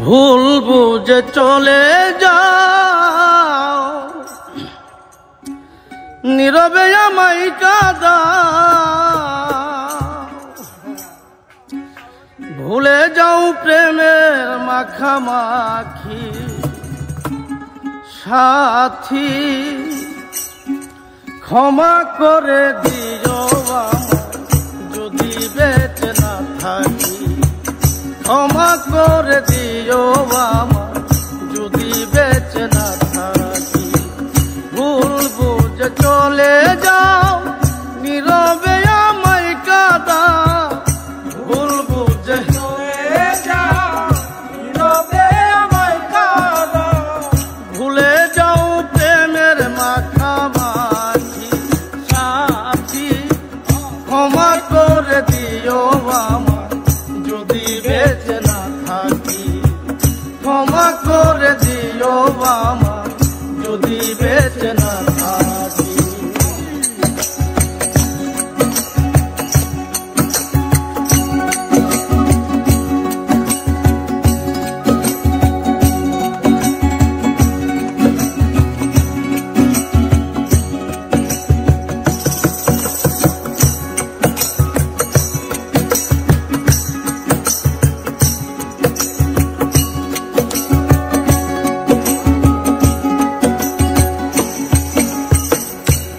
ভুল বুঝে চলে যাও, নীরবে আমায় কাঁদাও। ভুলে যাও প্রেমের মাখামাখি সাথী, ক্ষমা করে দিও আমায় যদি বেঁচে না থাকি। ক্ষমা করে দিও আমায় যদি বেঁচে না থাকি। ভুল বুঝে চলে যাও, নীরবে আমায় কাঁদাও। ভুল বুঝে চলে যাও, নীরবে আমায় কাঁদাও। ভুলে যাও প্রেমের মাখামাখি সাথী, ক্ষমা করে দিও আমায় যদি বেঁচে না থাকি। ক্ষমা করে দিও আমায় যদি বেঁচে না থাকি।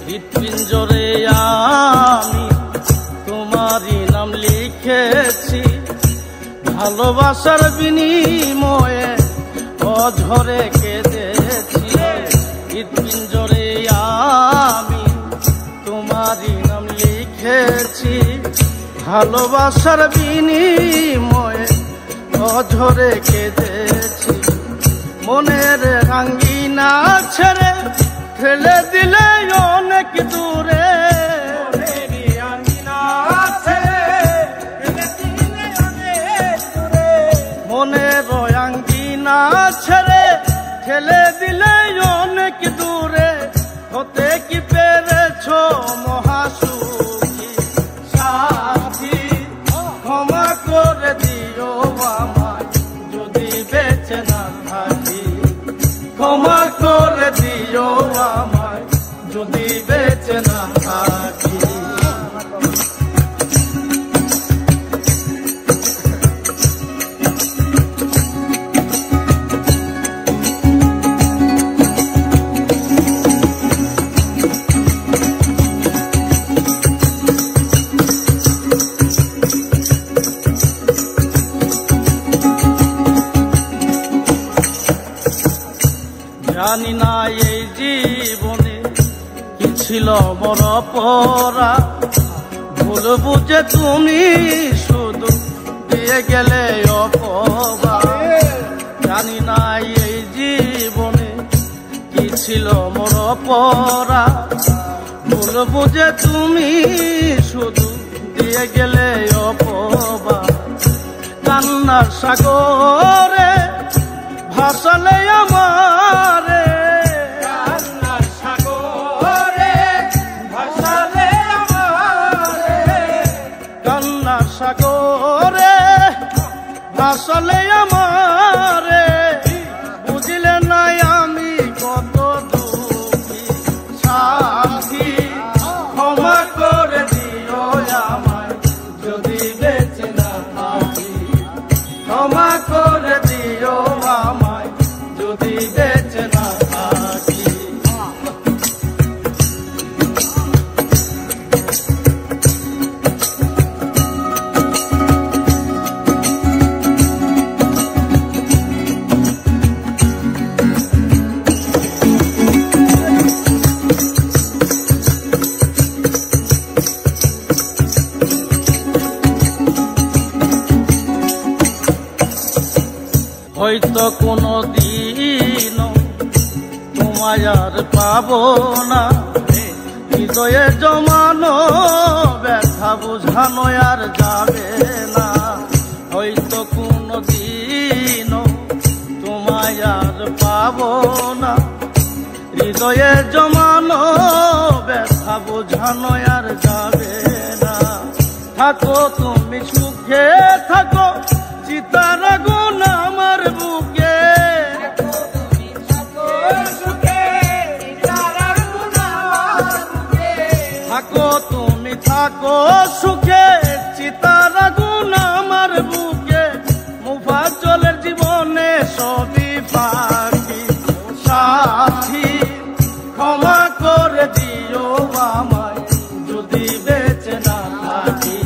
হৃৎপিঞ্জরে আমি তোমারই নাম লিখেছি, ভালোবাসার বিনিময়ে অঝরে কেঁদেছি। হৃৎপিঞ্জরে আমি তোমারই নাম লিখেছি, ভালোবাসার বিনিময়ে অঝরে কেঁদেছি। মনের রাঙ্গিনা ছেড়ে ফেলে দিলে অনেক দূরে। মনের রাঙ্গিনা ছেড়ে ফেলে দিলে অনেক দূরে। হতে কি পেরেছ মহাসুখী সাথী, ক্ষমা করে দিও আমায় যদি বেঁচে না থাকি। ক্ষমা করে দিও আমায় যদি বেঁচে না থাকি। জানি না এই জীবনে কি ছিল বড় পরা, ভুল বুঝে তুমি শুধু দিয়ে গেলে অপবাদ। জানি না এই জীবনে কি ছিল বড় পরা, ভুল বুঝে তুমি শুধু দিয়ে গেলে অপবাদ। কান্নার সাগরে ভাসালে আমারে, কান্নার সাগরে ভাসালে আমারে। কান্নার সাগরে ভাসালে আমারে, বুঝলে নাই আমি কত দুঃখী সাথী। ক্ষমা করে দিও আমায় যদি বেঁচে না থাকি। ক্ষমা করে দিও আমায় যদি বেঁচে না থাকি। হয়তো কোনো দিন তোমায় আর পাবো না, হৃদয়ে জমানো ব্যথা বোঝানো আর যাবে না। হয়তো কোনো দিন তোমায় আর পাবো না, হৃদয়ে জমানো ব্যথা বোঝানো আর যাবে না। থাকো তুমি সুখে থাকো, চিতার আগুন আমার সবই ফাঁকি সাথী, ক্ষমা করে দিও আমায় যদি বেঁচে না থাকি,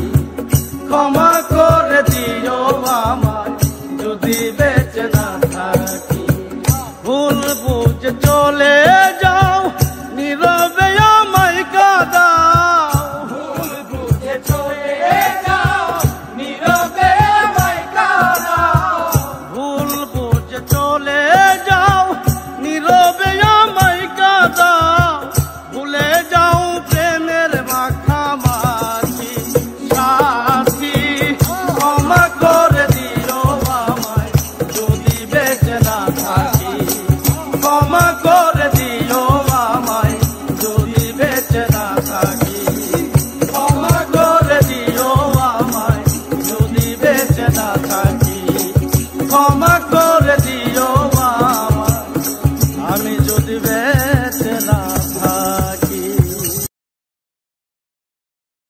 ক্ষমা করে দিও আমায় যদি বেঁচে না থাকি। ভুল বুঝে চলে যাও নীরবে আমায় কাঁদাও, ভুল বুঝে চলে যাও নীরবে আমায় কাঁদাও, ভুল বুঝে চলে যাও নীরবে আমায় কাঁদাও, ভুলে যাও প্রেমের মাখামাখি সাথী, ক্ষমা করে দিও আমায় যদি বেঁচে না থাকি, ক্ষমা করে দিও আমায় যদি বেঁচে না থাকি, ক্ষমা করে দিও আমায় যদি বেঁচে না থাকি, ক্ষমা করে দিও আমায় আমি যদি